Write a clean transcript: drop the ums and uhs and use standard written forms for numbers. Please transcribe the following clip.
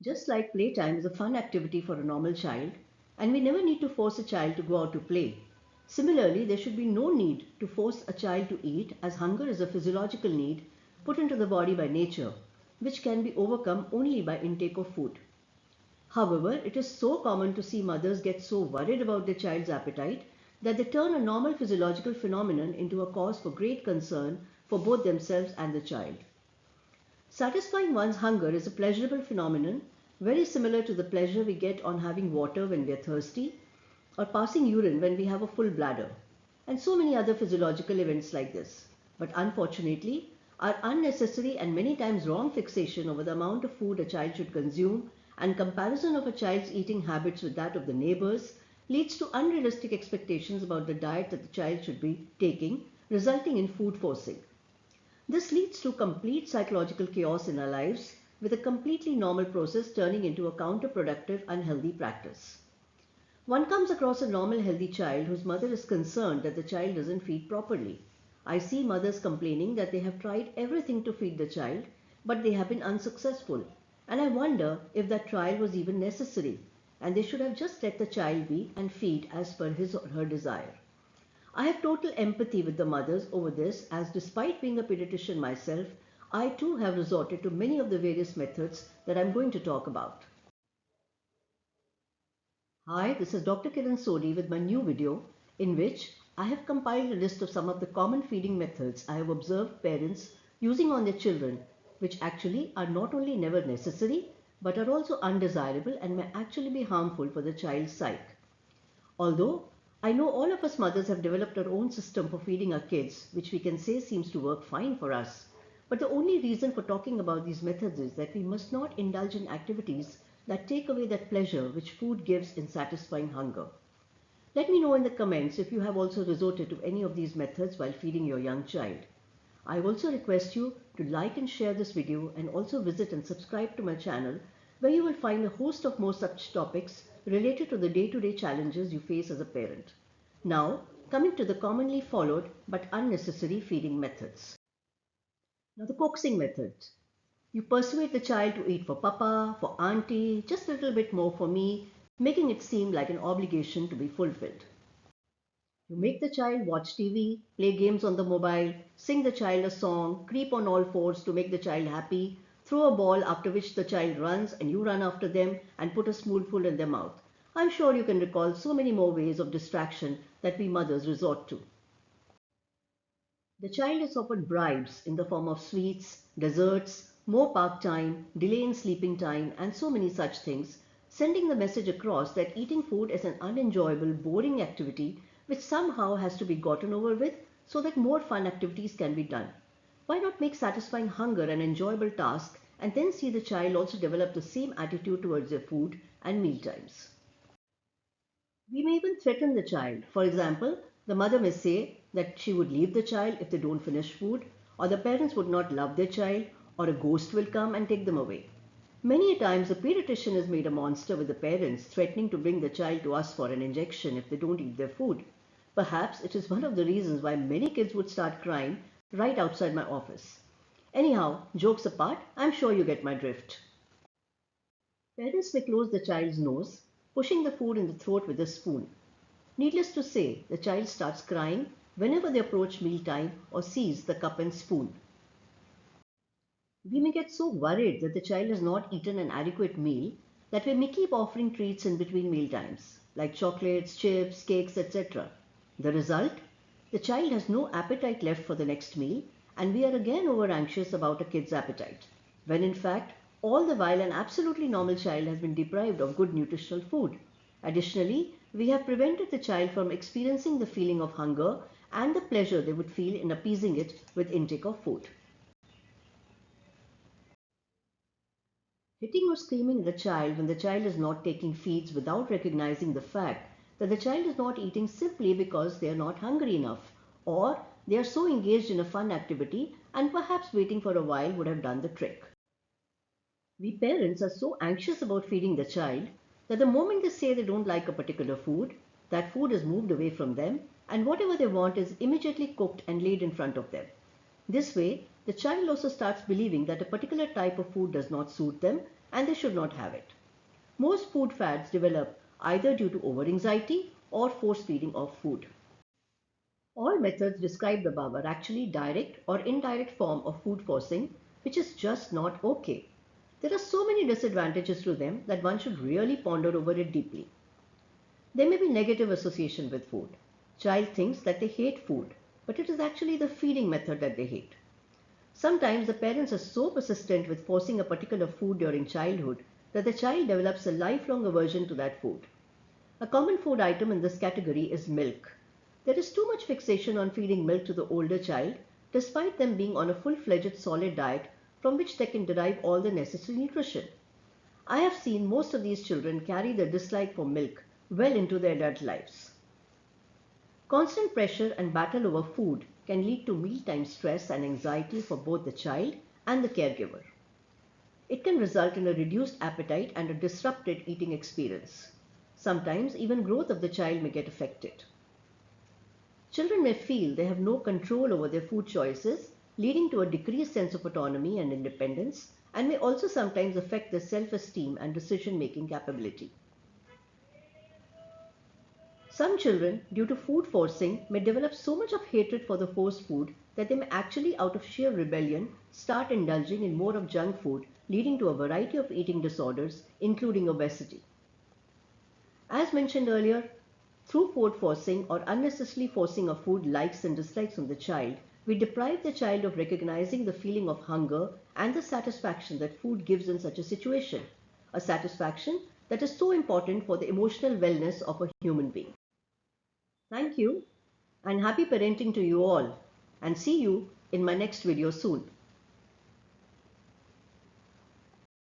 Just like playtime is a fun activity for a normal child, and we never need to force a child to go out to play. Similarly, there should be no need to force a child to eat, as hunger is a physiological need put into the body by nature, which can be overcome only by intake of food. However, it is so common to see mothers get so worried about their child's appetite that they turn a normal physiological phenomenon into a cause for great concern for both themselves and the child. Satisfying one's hunger is a pleasurable phenomenon, very similar to the pleasure we get on having water when we are thirsty or passing urine when we have a full bladder, and so many other physiological events like this. But unfortunately, our unnecessary and many times wrong fixation over the amount of food a child should consume and comparison of a child's eating habits with that of the neighbors leads to unrealistic expectations about the diet that the child should be taking, resulting in food forcing. This leads to complete psychological chaos in our lives, with a completely normal process turning into a counterproductive, unhealthy practice. One comes across a normal, healthy child whose mother is concerned that the child doesn't feed properly. I see mothers complaining that they have tried everything to feed the child, but they have been unsuccessful. And I wonder if that trial was even necessary, and they should have just let the child be and feed as per his or her desire. I have total empathy with the mothers over this, as despite being a pediatrician myself, I too have resorted to many of the various methods that I'm going to talk about. Hi, this is Dr. Kiran Sodhi with my new video in which I have compiled a list of some of the common feeding methods I have observed parents using on their children, which actually are not only never necessary but are also undesirable and may actually be harmful for the child's psyche. Although I know all of us mothers have developed our own system for feeding our kids, which we can say seems to work fine for us. But the only reason for talking about these methods is that we must not indulge in activities that take away that pleasure which food gives in satisfying hunger. Let me know in the comments if you have also resorted to any of these methods while feeding your young child. I also request you to like and share this video and also visit and subscribe to my channel where you will find a host of more such topics related to the day-to-day challenges you face as a parent. Now, coming to the commonly followed but unnecessary feeding methods. Now, the coaxing method. You persuade the child to eat for papa, for auntie, just a little bit more for me, making it seem like an obligation to be fulfilled. You make the child watch TV, play games on the mobile, sing the child a song, creep on all fours to make the child happy, throw a ball after which the child runs and you run after them and put a spoonful in their mouth. I'm sure you can recall so many more ways of distraction that we mothers resort to. The child is offered bribes in the form of sweets, desserts, more park time, delay in sleeping time, and so many such things, sending the message across that eating food is an unenjoyable, boring activity which somehow has to be gotten over with so that more fun activities can be done. Why not make satisfying hunger an enjoyable task and then see the child also develop the same attitude towards their food and meal times? We may even threaten the child. For example, the mother may say that she would leave the child if they don't finish food, or the parents would not love their child, or a ghost will come and take them away. Many a times, the pediatrician has made a monster with the parents, threatening to bring the child to us for an injection if they don't eat their food. Perhaps it is one of the reasons why many kids would start crying right outside my office. Anyhow, jokes apart, I'm sure you get my drift. Parents may close the child's nose, pushing the food in the throat with a spoon. Needless to say, the child starts crying whenever they approach mealtime or sees the cup and spoon. We may get so worried that the child has not eaten an adequate meal that we may keep offering treats in between meal times, like chocolates, chips, cakes, etc. The result? The child has no appetite left for the next meal, and we are again over anxious about a kid's appetite, when in fact, all the while an absolutely normal child has been deprived of good nutritional food. Additionally, we have prevented the child from experiencing the feeling of hunger and the pleasure they would feel in appeasing it with intake of food. Hitting or screaming at a child when the child is not taking feeds without recognizing the fact that the child is not eating simply because they are not hungry enough, or they are so engaged in a fun activity and perhaps waiting for a while would have done the trick. We parents are so anxious about feeding the child that the moment they say they don't like a particular food, that food is moved away from them and whatever they want is immediately cooked and laid in front of them. This way, the child also starts believing that a particular type of food does not suit them and they should not have it. Most food fads develop either due to over-anxiety or force feeding of food. All methods described above are actually direct or indirect form of food forcing, which is just not okay. There are so many disadvantages to them that one should really ponder over it deeply. There may be negative association with food. Child thinks that they hate food, but it is actually the feeding method that they hate. Sometimes the parents are so persistent with forcing a particular food during childhood that the child develops a lifelong aversion to that food. A common food item in this category is milk. There is too much fixation on feeding milk to the older child, despite them being on a full-fledged solid diet from which they can derive all the necessary nutrition. I have seen most of these children carry their dislike for milk well into their adult lives. Constant pressure and battle over food can lead to mealtime stress and anxiety for both the child and the caregiver. It can result in a reduced appetite and a disrupted eating experience. Sometimes even growth of the child may get affected. Children may feel they have no control over their food choices, leading to a decreased sense of autonomy and independence, and may also sometimes affect their self-esteem and decision-making capability. Some children, due to food forcing, may develop so much of hatred for the forced food that they may actually, out of sheer rebellion, start indulging in more of junk food, leading to a variety of eating disorders, including obesity. As mentioned earlier, through food forcing or unnecessarily forcing of food likes and dislikes on the child, we deprive the child of recognizing the feeling of hunger and the satisfaction that food gives in such a situation, a satisfaction that is so important for the emotional wellness of a human being. Thank you and happy parenting to you all, and see you in my next video soon.